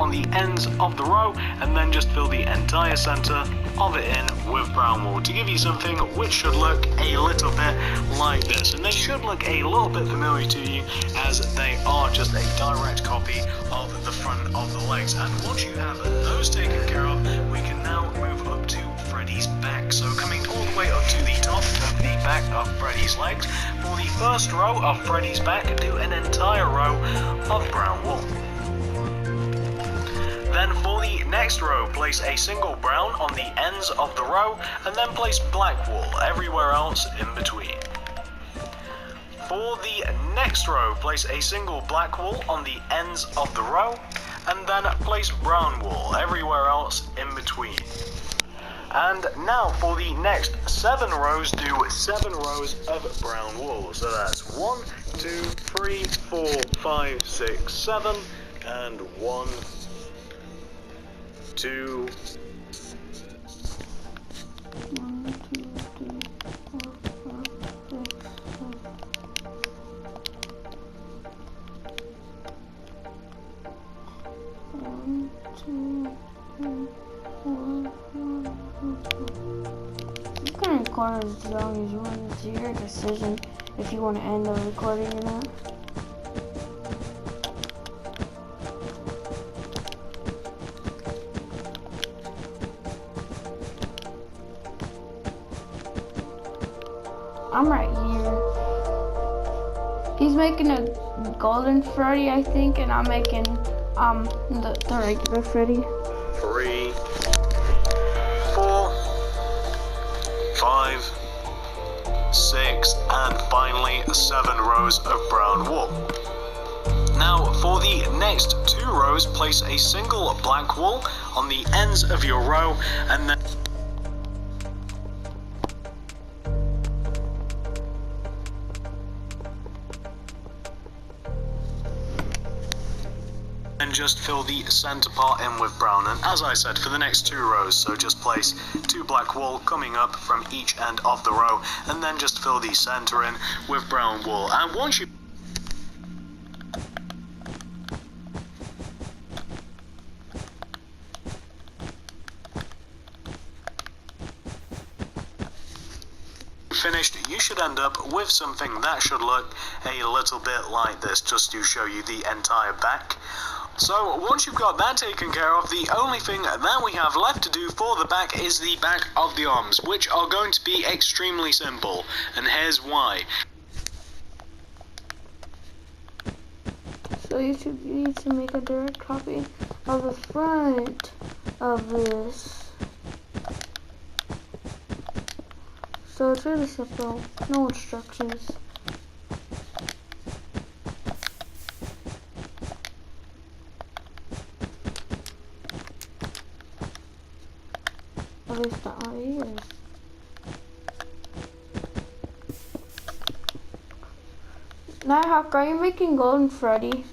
on the ends of the row, and then just fill the entire center of it in with brown wool to give you something which should look a little bit like this. And they should look a little bit familiar to you, as they are just a direct copy of the front of the legs. And once you have those taken care of, we can now move up to Freddy's back. So coming all the way up to the top of the back of Freddy's legs, for the first row of Freddy's back, do an entire row of brown wool. Then for the next row, place a single brown on the ends of the row, and then place black wool everywhere else in between. For the next row, place a single black wool on the ends of the row, and then place brown wool everywhere else in between. And now for the next 7 rows, do 7 rows of brown wool. So that's 1, 2, 3, 4, 5, 6, 7, and 1, 2, You can record as long as you want. It's your decision if you want to end the recording or not. I'm right here. He's making a golden Freddy, I think, and I'm making the regular Freddy. 3, 4, 5, 6, and finally 7 rows of brown wool. Now for the next 2 rows, place a single black wool on the ends of your row, and then just fill the center part in with brown. And as I said, for the next 2 rows, so just place 2 black wool coming up from each end of the row, and then just fill the center in with brown wool. And once you finished, you should end up with something that should look a little bit like this, just to show you the entire back. So once you've got that taken care of, the only thing that we have left to do for the back is the back of the arms, which are going to be extremely simple, and here's why. So you need to make a direct copy of the front of this. So it's really simple, no instructions. At least not how it is. Nighthawk, are you making golden Freddy?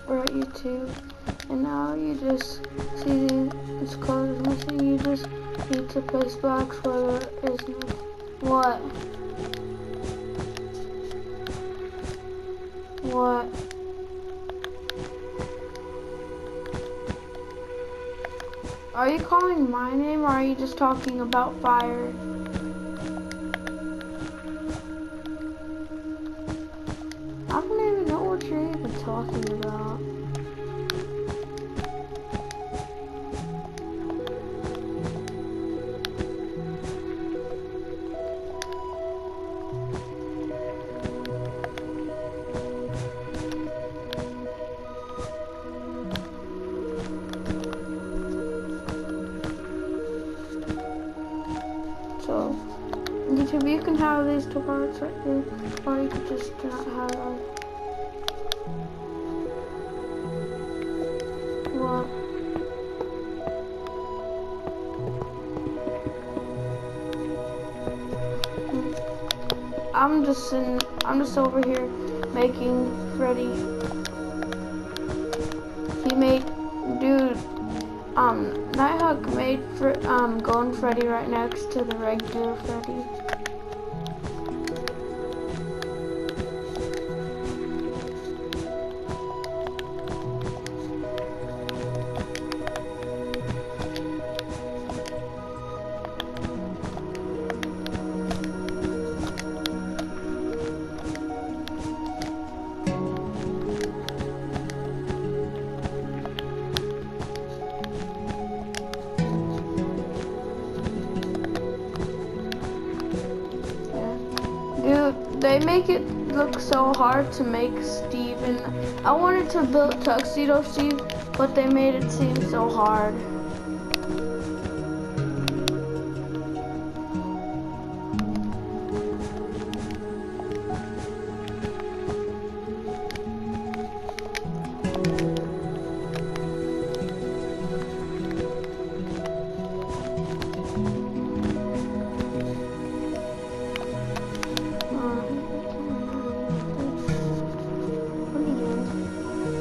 Right, YouTube, and now you just see this color is missing. You just need to place blocks where there is no. What? What? Are you calling my name, or are you just talking about fire? I don't even know what you're even talking about. So, YouTube, you can have these 2 parts right here, or you could just not have them. I'm just over here making Freddy. He made, dude, Nighthawk made Golden Freddy right next to the regular Freddy. Dude, they make it look so hard to make Steve, and I wanted to build Tuxedo Steve, but they made it seem so hard.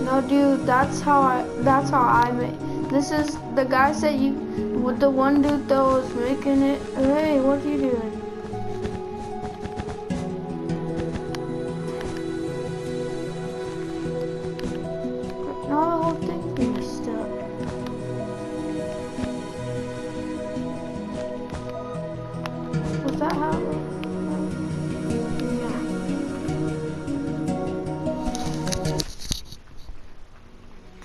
No, dude, that's how I made. This is the guy said you, with the one dude that was making it. Hey, what are you doing? Now the whole thing's messed up. Was that how?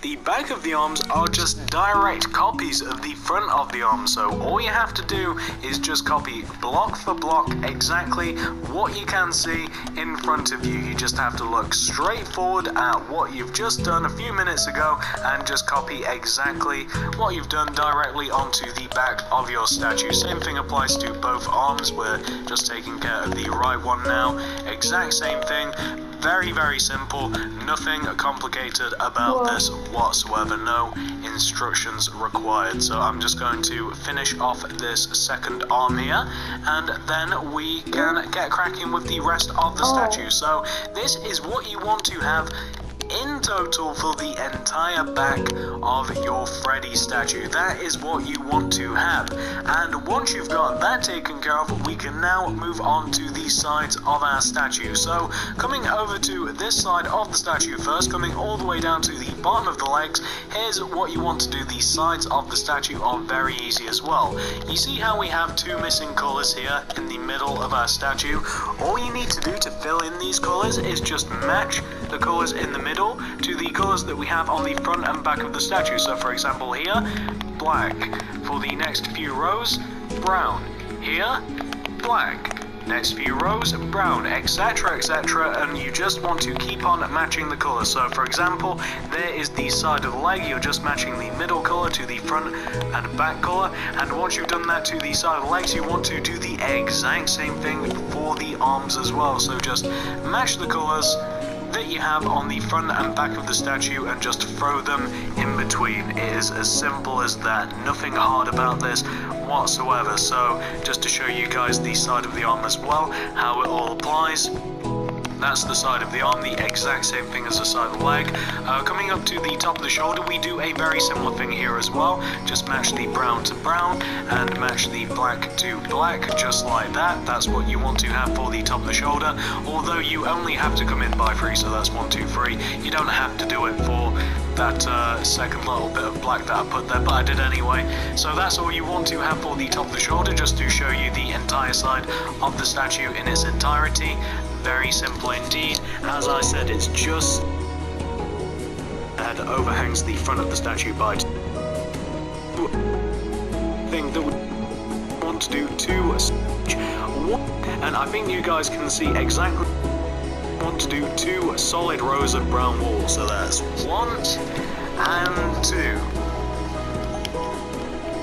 The back of the arms are just direct copies of the front of the arms, so all you have to do is just copy block for block exactly what you can see in front of you. You just have to look straight forward at what you've just done a few minutes ago and just copy exactly what you've done directly onto the back of your statue. Same thing applies to both arms. We're just taking care of the right one now. Exact same thing. Very, very simple, nothing complicated about this whatsoever, no instructions required. So I'm just going to finish off this second arm here, and then we can get cracking with the rest of the statue. So this is what you want to have in total for the entire back of your Freddy statue. That is what you want to have, and once you've got that taken care of, we can now move on to the sides of our statue. So coming over to this side of the statue first, coming all the way down to the bottom of the legs, here's what you want to do. The sides of the statue are very easy as well. You see how we have two missing colors here in the middle of our statue? All you need to do to fill in these colors is just match the colors in the middle to the colors that we have on the front and back of the statue. So for example here, black. For the next few rows, brown. Here, black. Next few rows, brown, etc, etc, and you just want to keep on matching the colors. So for example, there is the side of the leg, you're just matching the middle color to the front and back color, and once you've done that to the side of the legs, you want to do the exact same thing for the arms as well. So just match the colors that you have on the front and back of the statue and just throw them in between. It is as simple as that, nothing hard about this whatsoever. So just to show you guys the side of the arm as well, how it all applies. That's the side of the arm, the exact same thing as the side of the leg. Coming up to the top of the shoulder, we do a very similar thing here as well. Just match the brown to brown and match the black to black, just like that. That's what you want to have for the top of the shoulder, although you only have to come in by 3, so that's 1, 2, 3. You don't have to do it for that second little bit of black that I put there, but I did anyway. So that's all you want to have for the top of the shoulder, just to show you the entire side of the statue in its entirety. Very simple indeed. As I said, it's just that overhangs the front of the statue by thing that we want to do to and I think you guys can see exactly want to do 2 solid rows of brown walls. So that's 1 and 2.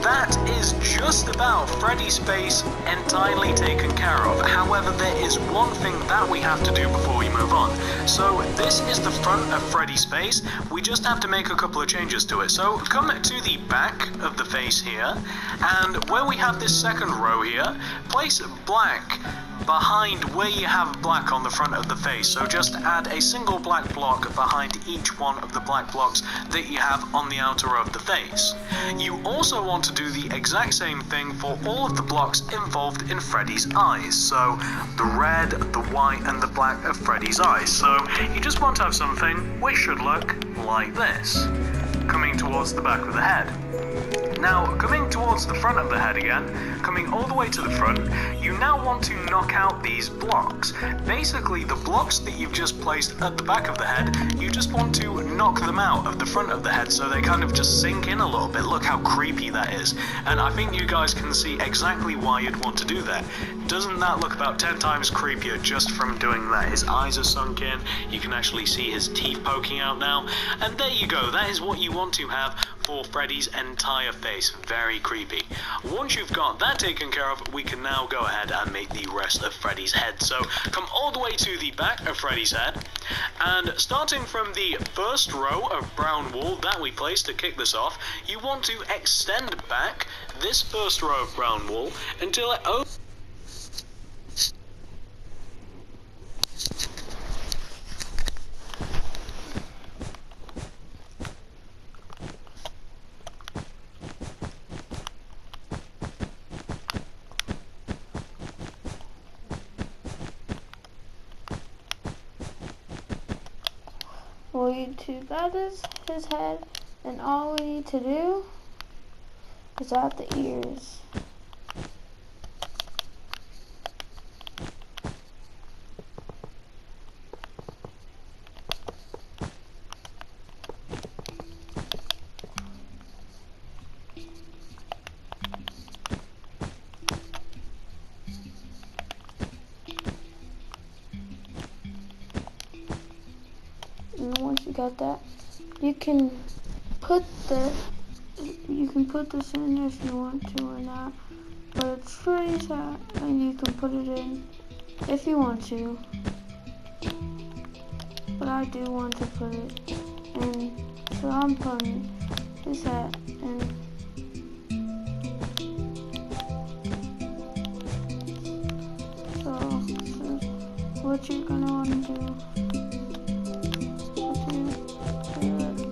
that is just about Freddy's face entirely taken care of. However, there is one thing that we have to do before we move on. So this is the front of Freddy's face. We just have to make a couple of changes to it. So come to the back of the face here, and where we have this second row here, place black behind where you have black on the front of the face. So just add a single black block behind each one of the black blocks that you have on the outer of the face. You also want to do the exact same thing for all of the blocks involved in Freddy's eyes. So the red, the white, and the black of Freddy's eyes. So you just want to have something which should look like this, coming towards the back of the head. Now, coming towards the front of the head again, coming all the way to the front, you now want to knock out these blocks. Basically, the blocks that you've just placed at the back of the head, you just want to knock them out of the front of the head so they kind of just sink in a little bit. Look how creepy that is. And I think you guys can see exactly why you'd want to do that. Doesn't that look about 10 times creepier just from doing that? His eyes are sunk in, you can actually see his teeth poking out now. And there you go, that is what you want to have for Freddy's entire face. Very creepy. Once you've got that taken care of, we can now go ahead and make the rest of Freddy's head. So come all the way to the back of Freddy's head, and starting from the first row of brown wool that we placed to kick this off, you want to extend back this first row of brown wool until it opens. That is his head, and all we need to do is add the ears. And once you got that, you can put this in if you want to or not, but it's Freddy's hat, and you can put it in if you want to. But I do want to put it in, so I'm putting his hat in. So this is what you're gonna want to do.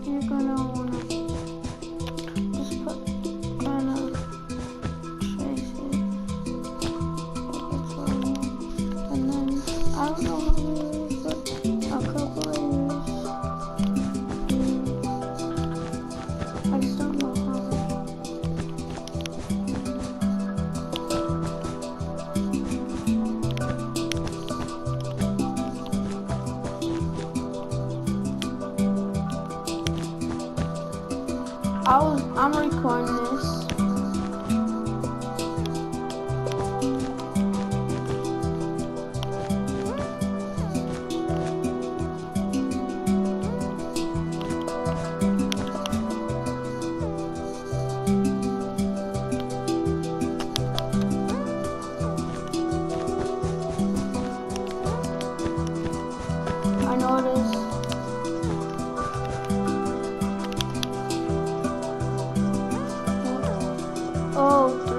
You're gonna wanna just put kind of trace it, and then I don't know how many, but a couple layers. I just don't know how I'm recording this. I know it is. Oh, 3.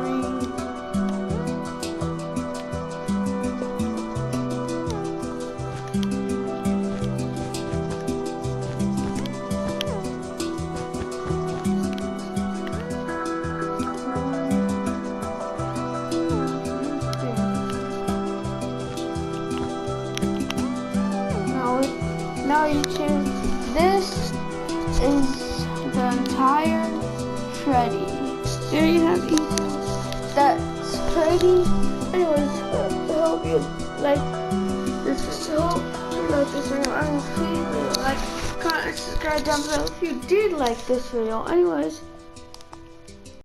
Now you choose. This is the entire Freddy. There you have it. That's Freddy. Anyways, I hope you like this video. If you like this video, I will please like, comment, subscribe down below if you did like this video. Anyways.